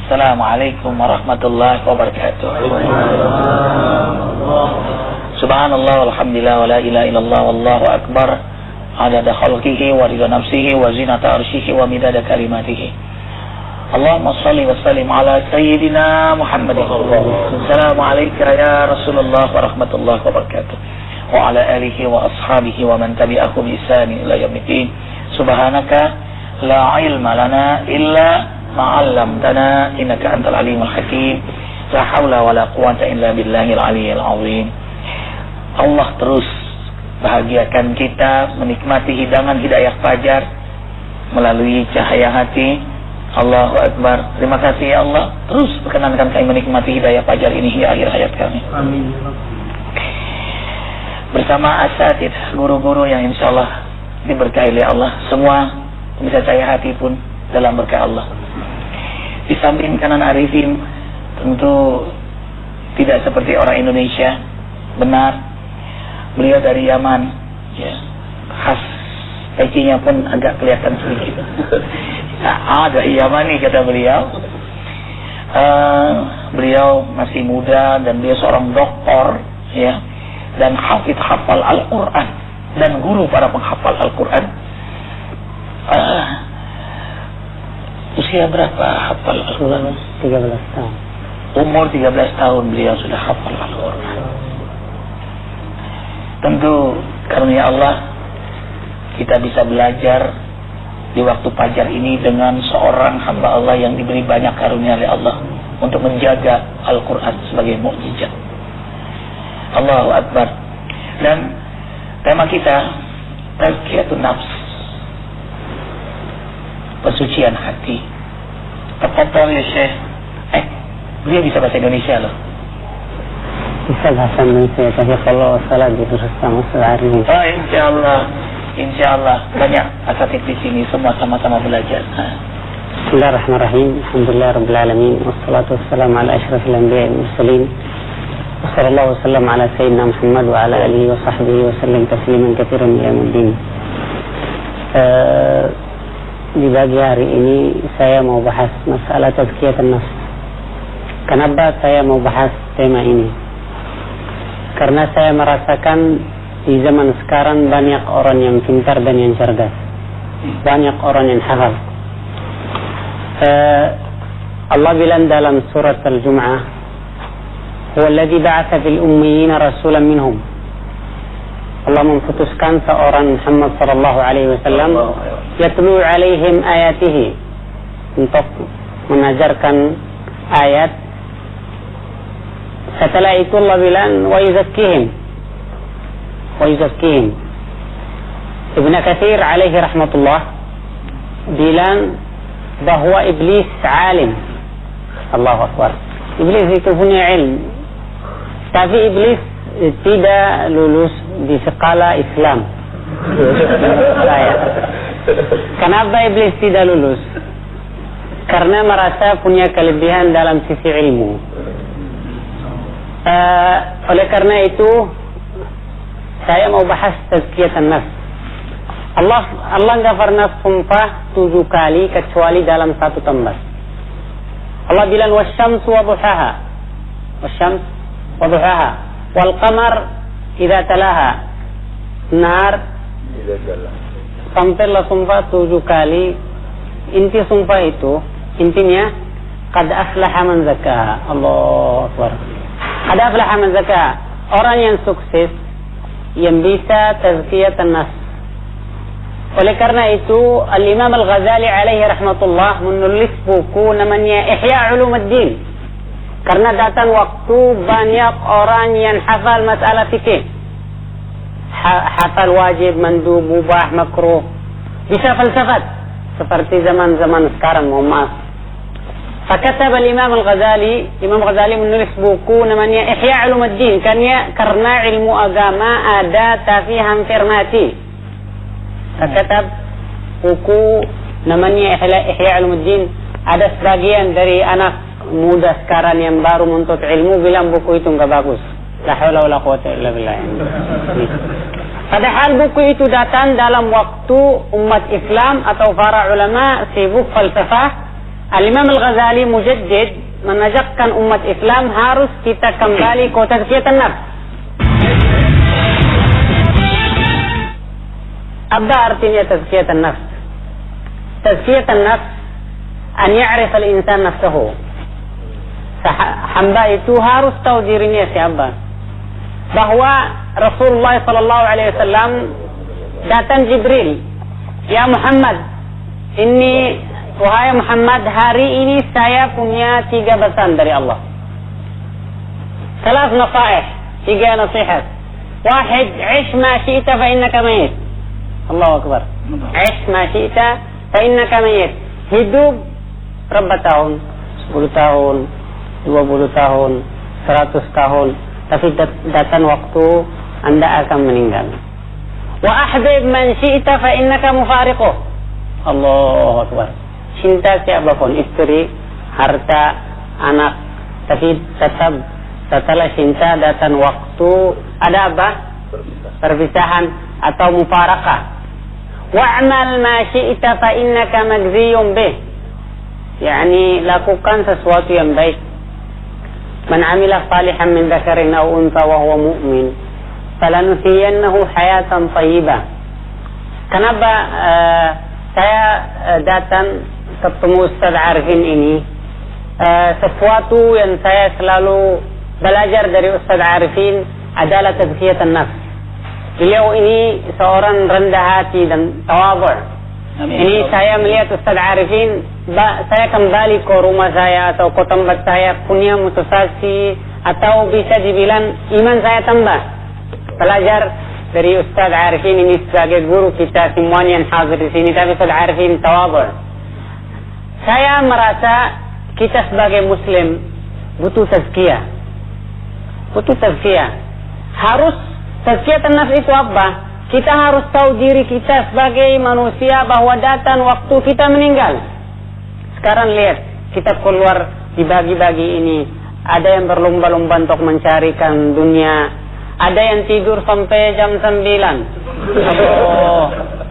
Assalamualaikum warahmatullahi wabarakatuh. Subhanallah walhamdulillah wa la ilaha illallah wallahu akbar. Adada khalqihi wa ridha nafsihi wa zinata arsyihi wa midada kalimatihi. Allahumma salli wa sallim ala sayyidina Muhammadin. Assalamu alayka ya Rasulullah wa rahmatullahi wa barakatuh. Wa ala alihi wa ashabihi wa man tabi'ahum bi ihsan ila yaumiddin. Subhanaka la ilma lana illa ma 'allamtana innaka antal alimul hakim. La haula wa la quwwata illa billahil aliyyil azim. Allah terus bahagiakan kita menikmati hidangan hidayah fajar melalui cahaya hati. Allahu Akbar. Terima kasih ya Allah. Terus perkenankan kami menikmati hidayah fajar ini hingga akhir hayat kami. Amin. Bersama asatid, guru-guru yang insya Allah diberkahi oleh Allah. Semua bisa cahaya hati pun dalam berkah Allah. Di samping kanan Arifin tentu tidak seperti orang Indonesia. Benar, beliau dari Yaman, ya, khas pecinya pun agak kelihatan sedikit. Ada Yamani kata beliau. Beliau masih muda dan beliau seorang doktor, ya, dan hafal Al-Quran dan guru para penghafal Al-Quran. Usia berapa hafal Al-Quran? 13 tahun. Umur 13 tahun beliau sudah hafal Al-Quran. Tentu karunia Allah kita bisa belajar di waktu fajar ini dengan seorang hamba Allah yang diberi banyak karunia oleh Allah untuk menjaga Al-Quran sebagai mukjizat. Allahu Akbar. Dan tema kita tazkiyatun nafs, pensucian hati. Tafadhal ya Syekh. Beliau bisa bahasa Indonesia loh. Bisa bahasa Indonesia, tapi kalau salah berusaha sehari. Oh, insyaallah banyak asatid di sini semua sama-sama belajar. Bismillahirrahmanirrahim. Alhamdulillahirabbil alamin wassalatu wassalamu ala asyrafil anbiya'i wal mursalin. Wassallallahu wasallam ala sayyidina Muhammad wa ala alihi wa sahbihi wa sallam tasliman katsiran ila yaumil. Di pagi hari ini saya mau bahas masalah tazkiyatun nafs. Kenapa saya mau bahas tema ini? Karena saya merasakan di zaman sekarang banyak orang yang pintar dan yang cerdas. Banyak orang yang hafal. Allah bilang dalam surat Al-Jum'ah, "Huwa alladhi ba'atha fil ummiyina rasulan minhum." Allah memutuskan seorang Muhammad sallallahu alaihi wasallam yatlu alaihim ayatihi, untuk mengajarkan ayat. Setelah itu Allah bilang wa yuzakkihim. Ibn Katsir alaihi rahmatullah bilang bahwa iblis alim. Allahu Akbar. Iblis itu punya ilmu, tapi iblis tidak lulus di sekolah Islam. Kenapa iblis tidak lulus? Karena merasa punya kelebihan dalam sisi ilmu. Oleh karena itu saya mau bahas tazkiyatun nafs. Allah enggak pernah sumpah 7 kali kecuali dalam satu tempat. Allah bilang wasyamsu wa duhaha. Wasyams wa duhaha. Wal qamar idza talaha. Nahar idza jalla. Sampailah sumpah 7 kali. Inti sumpah itu, intinya qad aflaha man zakkaha. Allahu Akbar. Qad aflaha man zakkaha. Orang yang sukses yang bisa tazkiyatun nafs. Oleh karena itu Al-Imam Al-Ghazali alaihi rahmatullah menulis buku namanya Ihya Ulumuddin. Karena datang waktu banyak orang yang hafal masalah fikih, hafal wajib, mandub, mubah, makruh, bisa falsafat seperti zaman-zaman sekarang. Maaf. Fakataba Imam Al-Ghazali, Imam Ghazali menulis buku namanya Ihya Ulumuddin. Karena ilmu agama ada tapi hampir mati. Fakatab buku namanya Ihya Ulumuddin. Ada sebagian dari anak muda sekarang yang baru menuntut ilmu bilang buku itu enggak bagus. La haula wala quwwata illa billah. Padahal buku itu datang dalam waktu umat Islam atau para ulama sibuk falsafah, Al-Imam Al-Ghazali Mujaddid menajakkan umat Islam harus kita kembali ke tazkiyatan nafs. Apa artinya tazkiyatan nafs? Tazkiyatan nafs an ya'rif al-insan nafsahu. Hamba itu harus tahu dirinya siapa. Bahwa Rasulullah sallallahu alaihi wasallam datang Jibril, "Ya Muhammad, wahai Muhammad, hari ini saya punya 3 pesan dari Allah. 3 nasihat, 3 nasihat. Wahid, ish ma syi'ta fa innaka mayit." Allahu Akbar. Ish ma syi'ta fa innaka mayit. Hidup berapa tahun? 10 tahun, 20 tahun, 100 tahun. Tapi datang waktu Anda akan meninggal. Wa ahbib man syi'ta fa innaka mufariquh. Allahu Akbar. Cinta siapapun, istri, harta, anak, tapi tetap setelah cinta datang waktu ada apa? Perpisahan atau mufarakah. Wa'mal ma syi'ta fa innaka magziyun bih. Yani lakukan sesuatu yang baik. Man 'amila salihan min dzakarin aw untha wa huwa mu'min falanuhyiyannahu hayatan thayyibah. Kenapa saya datang ketemu Ustaz Arifin ini? Sesuatu yang saya selalu belajar dari Ustaz Arifin adalah tazkiyatan nafs. Beliau ini seorang rendah hati dan tawadhu. Ini saya melihat Ustaz Arifin, saya kembali ke rumah saya atau ke tempat saya punya motivasi atau bisa dibilang iman saya tambah. Belajar dari Ustaz Arifin ini sebagai guru kita semuanya yang hadir di sini, tapi Ustaz Arifin tawadhu. Saya merasa kita sebagai Muslim butuh tazkiyah. Butuh tazkiyah. Harus tazkiyatan nafs itu apa? Kita harus tahu diri kita sebagai manusia bahwa datang waktu kita meninggal. Sekarang lihat, kita keluar dibagi-bagi ini. Ada yang berlomba-lomba untuk mencarikan dunia. Ada yang tidur sampai jam 9.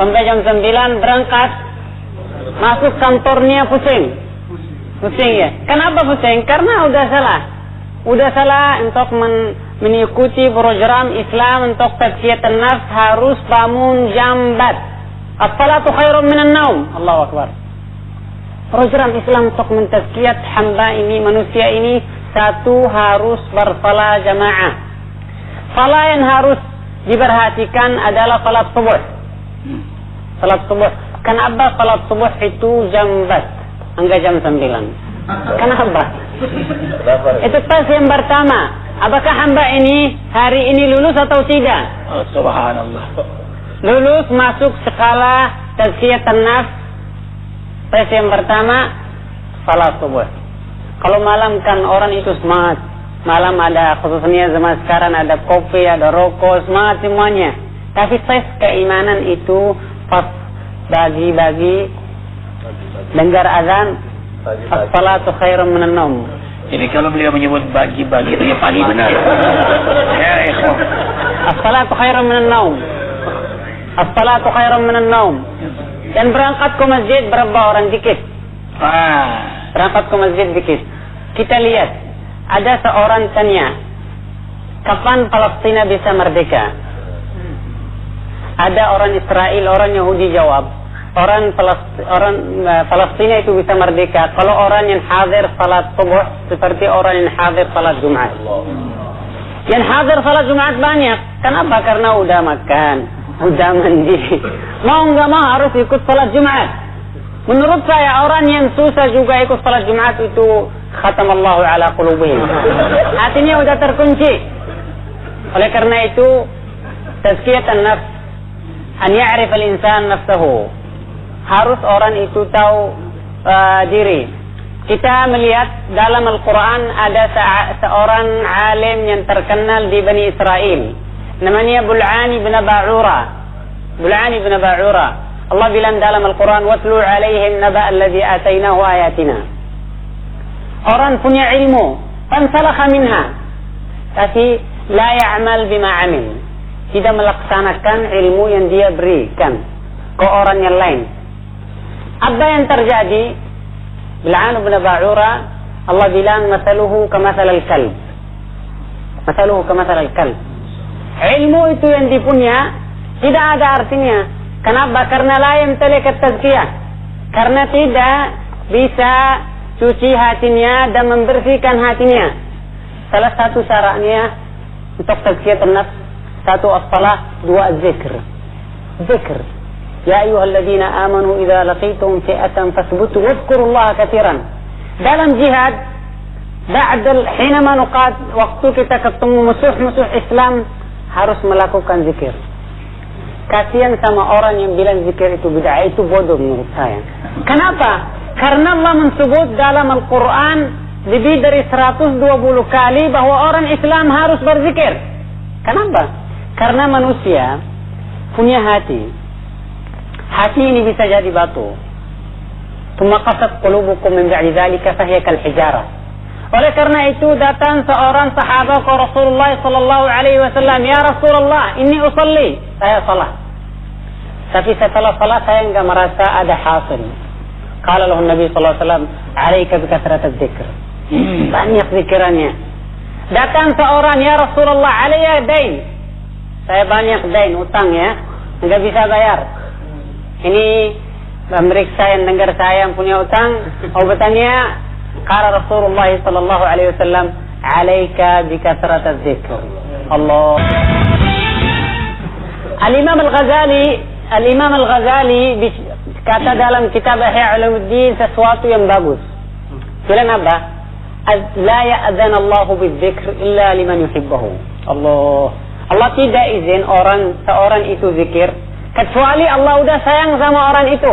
Sampai jam 9 berangkat. Masuk kantornya pusing. Pusing ya. Kenapa pusing? Karena udah salah. Udah salah untuk mengikuti program Islam untuk tazkiyatan nafs harus bangun jam 4. As-salatu khairun minan naum. Allahu Akbar. Program Islam untuk mentazkiyat hamba ini, manusia ini, satu harus bersalat jamaah. Salat yang harus diperhatikan adalah salat subuh. Salat subuh. Kenapa salat subuh itu jam 4 hingga jam 9? Kenapa? Itu tes yang pertama. Apakah hamba ini hari ini lulus atau tidak? Oh, subhanallah. Lulus masuk skala tazkiyatan nafs. Tes yang pertama salat subuh. Kalau malam kan orang itu semangat. Malam ada, khususnya zaman sekarang ada kopi, ada rokok, semangat semuanya. Tapi tes keimanan itu pas bagi-bagi dengar azan, as-salatu khairun minan naum. Jadi kalau beliau menyebut bagi-bagi itu ya pagi benar. Ya, ikhwan. As-salatu khairun minan naum. As-salatu khairun minan naum. Dan berangkat ke masjid berapa orang dikit? Berangkat ke masjid dikit. Kita lihat, ada seorang tanya, kapan Palestina bisa merdeka? Ada orang Israel, orang Yahudi jawab, orang Palestina itu bisa merdeka kalau orang yang hadir salat subuh seperti orang yang hadir salat Jumat. Yang hadir salat Jumat banyak. Kenapa? Karena udah makan, udah mandi. Mau nggak mau harus ikut salat Jumat. Menurut saya orang yang susah juga ikut salat Jumat itu khatamallahu ala qulubihim. Hatinya udah terkunci. Oleh karena itu tazkiyatan nafs, an ya'rif al-insan nafsahu. Harus orang itu tahu diri. Kita melihat dalam Al-Quran ada seorang alim yang terkenal di Bani Israel. Namanya Bul'ani bin Ba'ura. Bul'ani bin Ba'ura. Allah bilang dalam Al-Quran, وَاتْلُوا عَلَيْهِمْ نَبَأَ الَّذِي آتَيْنَاهُ آيَاتِنَا. Orang punya ilmu, فَانْسَلَخَ مِنْهَا. Tapi la ya'mal bima amil. Tidak melaksanakan ilmu yang dia berikan ke orang yang lain. Apa yang terjadi? Bil'an bin Ba'ura, Allah bilang masaluhu kamathal al-kalb. Masaluhu kamathal al-kalb. Ilmu itu yang dipunya tidak ada artinya. Kenapa? Karena la yamtalikat tazkiyah. Karena tidak bisa cuci hatinya dan membersihkan hatinya. Salah satu syaratnya untuk tazkiyatun nafs, satu as-salah, dua az-zikr. Zikr. Ya ayyuhalladzina amanu idza laqitum fi'atan fathbutu wadhkurullaha katsiran. Dalam jihad, hinama nuqat, waktu kita ketemu musuh-musuh Islam, harus melakukan zikir. Kasihan sama orang yang bilang zikir itu bid'ah, itu bodoh menurut saya. Kenapa? Karena Allah menyebut dalam Al-Quran lebih dari 120 kali bahwa orang Islam harus berzikir. Kenapa? Karena manusia punya hati. Hati ini bisa jadi batu. Tsumma qasat qulubukum min ba'di dzalika fahiya kal hijarah. Oleh karena itu datang seorang sahabat ke Rasulullah sallallahu alaihi wasallam, "Ya Rasulullah, inni usalli." Saya salat. Tapi setelah salat saya enggak merasa ada hasil. Qala lahu Nabi sallallahu alaihi wasallam, "Alaika bi kathratadz dzikr." Banyak zikirannya. Datang seorang, "Ya Rasulullah, alayya dain." Saya banyak dain, utang ya, enggak bisa bayar. Ini pemeriksa yang dengar saya yang punya utang, obatannya kata Rasulullah sallallahu alaihi wasallam, "Alaika bi kathratadz dzikr." Allah. Al-Imam Al-Ghazali kata dalam kitab Ihya Ulumuddin sesuatu yang bagus. Bilang apa? La ya'zan Allah bidzikr illa liman yuhibbuhu. Allah tidak izin seorang itu zikir kecuali Allah udah sayang sama orang itu.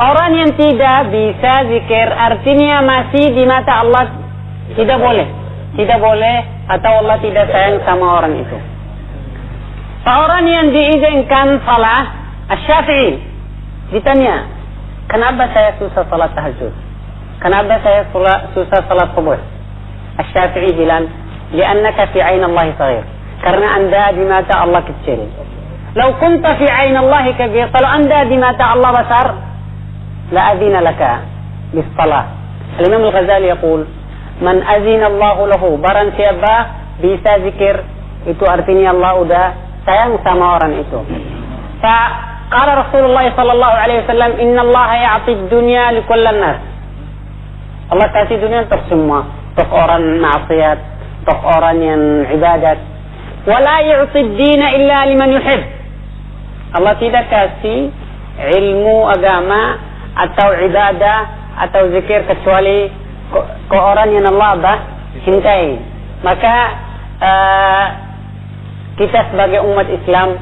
Orang yang tidak bisa zikir artinya masih di mata Allah tidak boleh atau Allah tidak sayang sama orang itu. Seorang yang diizinkan salat, Asy-Syafi'i ditanya, "Kenapa saya susah salat tahajud? Kenapa saya susah salat subuh?" Asy-Syafi'i bilang, "Li'annaka fi 'ain Allah shaghir." Karena Anda di mata Allah kecil. Lau kunta fi 'ain Allah kabir, kalau Anda di mata Allah besar, la adzina laka bis salah. Al-Imam Al-Ghazali yaqul, "Man azina Allah lahu," barang siapa bisa zikir, itu artinya Allah udah sayang sama orang itu. Qala Rasulullah sallallahu alaihi wasallam, "Inna Allah ya'ti ad-dunya li kulli nas." Allah kasih dunia untuk semua, untuk orang maksiat, untuk orang yang ibadat. Wa la yu'ti ad-dina illa liman yuhib. Allah tidak kasih ilmu agama atau ibadah atau zikir kecuali ke orang yang Allah cintai. Maka kita sebagai umat Islam,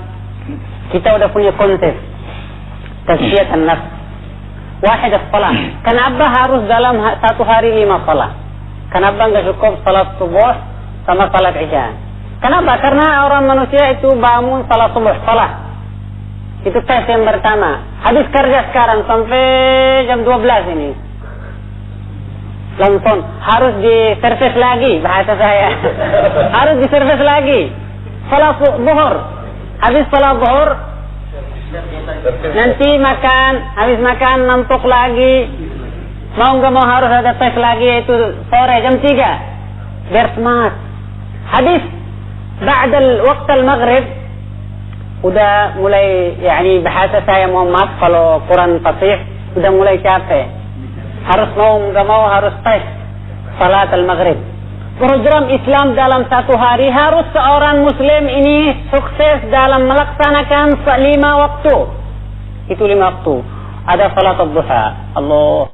kita udah punya konsep tazkiyatun nafs. Wahid as-salah. Kenapa harus dalam satu hari 5 salat? Kenapa enggak cukup salat subuh sama salat isya? Kenapa? Karena orang manusia itu bangun salat subuh, salat. Itu tes yang pertama. Habis kerja sekarang sampai jam 12 ini. Langsung harus diservis lagi, bahasa saya. Harus diservis lagi. Salat zuhur. Habis salat zuhur nanti makan, habis makan ngantuk lagi. Mau enggak mau harus ada tes lagi, yaitu sore jam 3. Biar semangat. Habis ba'dal waqtal maghrib udah mulai, bahasa saya mohon maaf kalau kurang fasih, udah mulai capek. Harus mau enggak mau harus tes salat al-maghrib. Program Islam dalam satu hari harus seorang muslim ini sukses dalam melaksanakan 5 waktu. Itu 5 waktu. Ada salat ad-duha. Allah